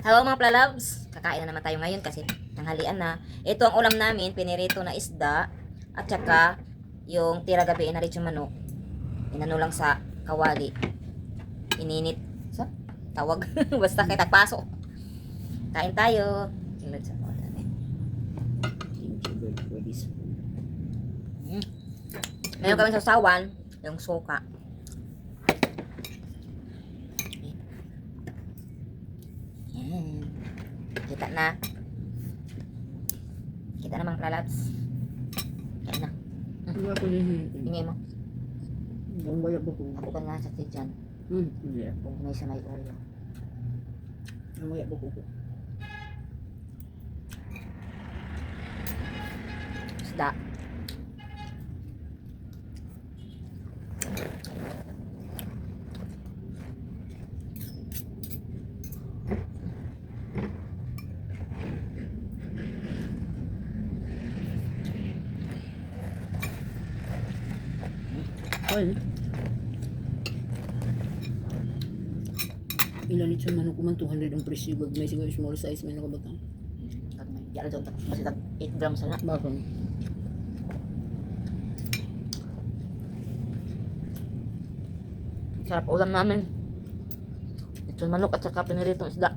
Hello mga plalabs, kakain na naman tayo ngayon kasi tanghalian na. Ito ang ulam namin, pinirito na isda at saka yung tira gabi na rin yung manok. Inano lang sa kawali. Ininit. Sa? Tawag. Basta kay tagpaso. Kain tayo. Thank you God for this food. Meron kami sa sawan, yung suka. Yan. Kita na. Kita na mga plalabs. Kain na. Wala ko yun. Ingay mo. Ang wala ba ko? Ako ka nga sa dyan. Hindi. Kung may sa may oil. Ang wala ba ko? Isda. Ay. Ilan ito manok ko man 200 ang presyo. Bag may siguro small size may nakabatang. Yan ito. Kasi 8 grams na. Bakang. Sarap ulam namin. Ito manok at saka piniritong isda.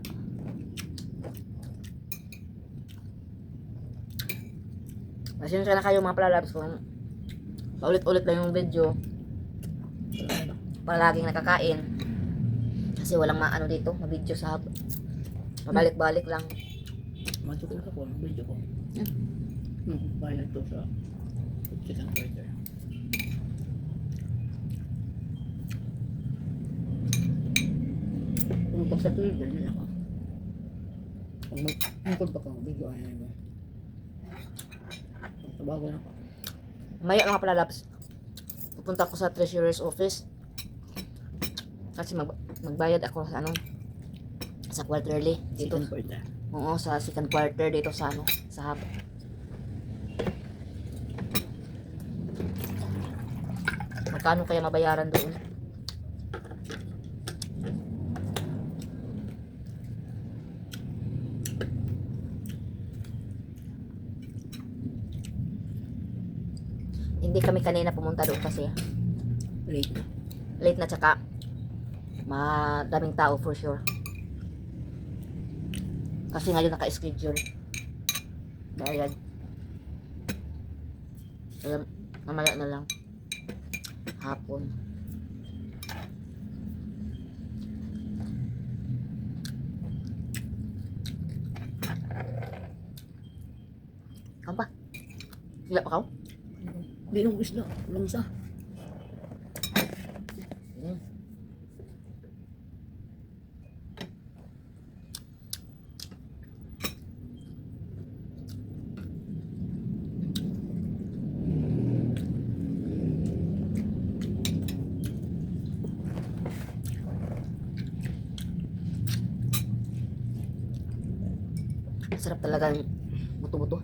Pasensya na kayo mga plalabs kung paulit-ulit lang yung video. Palaging nakakain. Kasi walang maano dito, ma-video sa hub. Mabalik-balik lang. Masukil ka po ang video ko. Bayad to sa chicken burger. Kung pag sa Twitter, hindi ako. Kung mag-tungkol pa kang video, ay ano. Tabago na ako. Maya mga plalabs, pupunta ko sa treasurer's office. Kasi magbayad ako sa ano, sa quarterly dito. Chicken burger. Oo, sa second quarter dito sa ano, sa hub. Magkano kaya mabayaran doon? Hindi kami kanina pumunta doon kasi Late na. late na, tsaka madaming tao for sure. Kasi ngayon naka-schedule. Bayad. Kaya mamaya na lang. Hapon. Kamu pa? Sila pa kau? Hindi nung isda. Langsa. Sarap talaga ng buto-buto.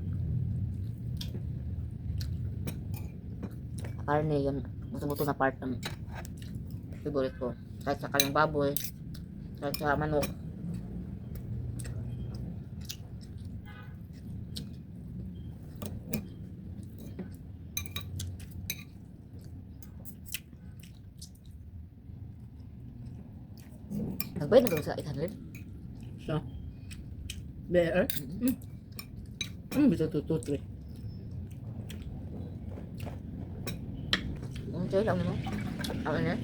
Karne yun. Buto-buto na part ng favorite ko. Kahit sa kanyang baboy. Kahit sa manok. Nagbayad na doon sa 800? Sa BR? Bisa tututre. Okay lang mo. Ako na.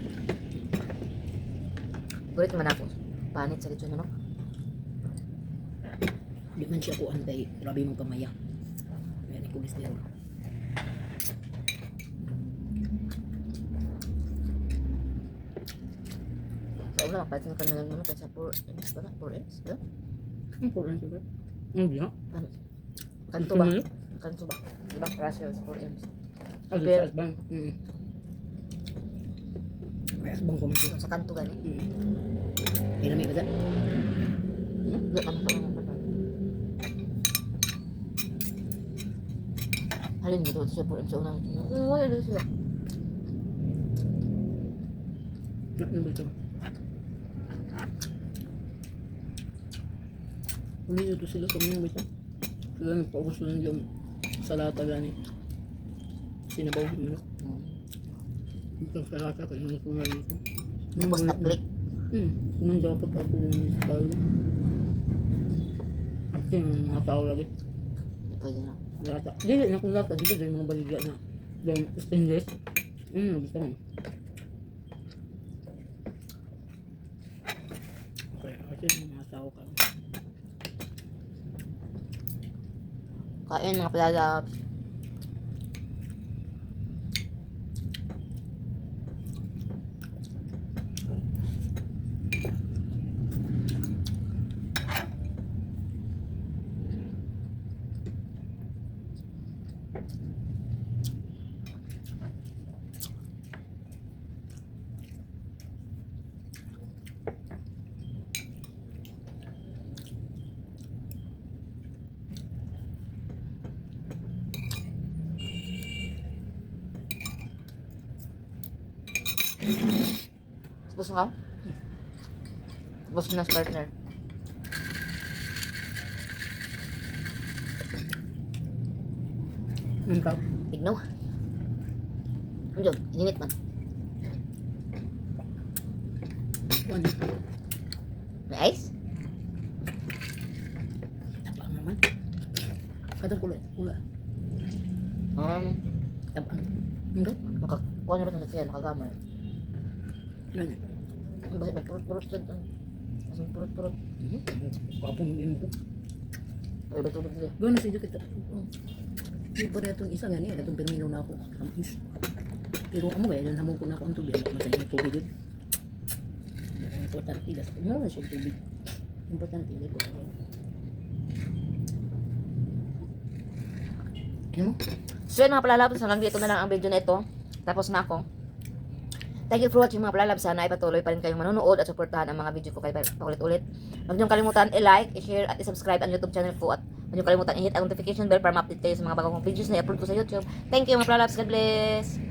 Gulit man ako. Panit sa lechon manok. Di man siya ko antay. Grabe mong kamaya. May ni cholesterol. Sa una, mapatin ka na lang manok sa 4 ba na? 4 ba? Ang kulang siya ba? Hindi ha? Kanto ba? Kanto ba? Diba? Russell's 4 M's. Ang Pero- sa asbang. May asbang kumanto. Sa kanto gani. Kaya na may basa. Hindi ka pa halin mo doon siya 4 M's sa unang. Wala doon siya. Ano ba ito? Hindi ito sila kami yung bita. Sila nagpaubos lang yung salata gani. Sinabaw mo. Ito sa salata kayo nung kumali ito. Tapos na-click. Kung dapat ako yung style. At yung mga tao lagi. Pwede na. Lata. Dili na kung lata. Dito yung mga baligya na. Yung stainless. Gusto mo. Okay. Kasi yung mga tao ka. Kain mga palalabs. Tapos nga. Tapos na partner. Ikaw? Tignaw. Ano yun? Ininit man. Ano? May ice? Tabang naman. Kadang kulay. Kulay. Tabang. Ikaw? Nakakuha na rin siya, nakagamay. Ano? Bakit may purot-purot dyan? Masang purot-purot. Kapong din ito. Ay, ba't tulog nila? Gano'n sa kita. Hindi pa rin itong isa nga niya. Itong permino na ako. Kampus. Pero amo eh. Namong ko na ako ang tubig. Masaya yung tubig yun. Importante. Ano na siya yung tubig. Importante. Hindi ko. Ano mo? So yun mga palalabs, hanggang dito na lang ang video na ito. Tapos na ako. Thank you for watching mga palalabs. Sana ay patuloy pa rin kayong manonood at suportahan ang mga video ko kayo paulit-ulit. Huwag niyong kalimutan i-like, i-share at i-subscribe ang YouTube channel ko. At huwag niyong kalimutan i-hit ang notification bell para ma-update kayo sa mga bagong videos na i-upload ko sa YouTube. Thank you mga palalabs. God bless!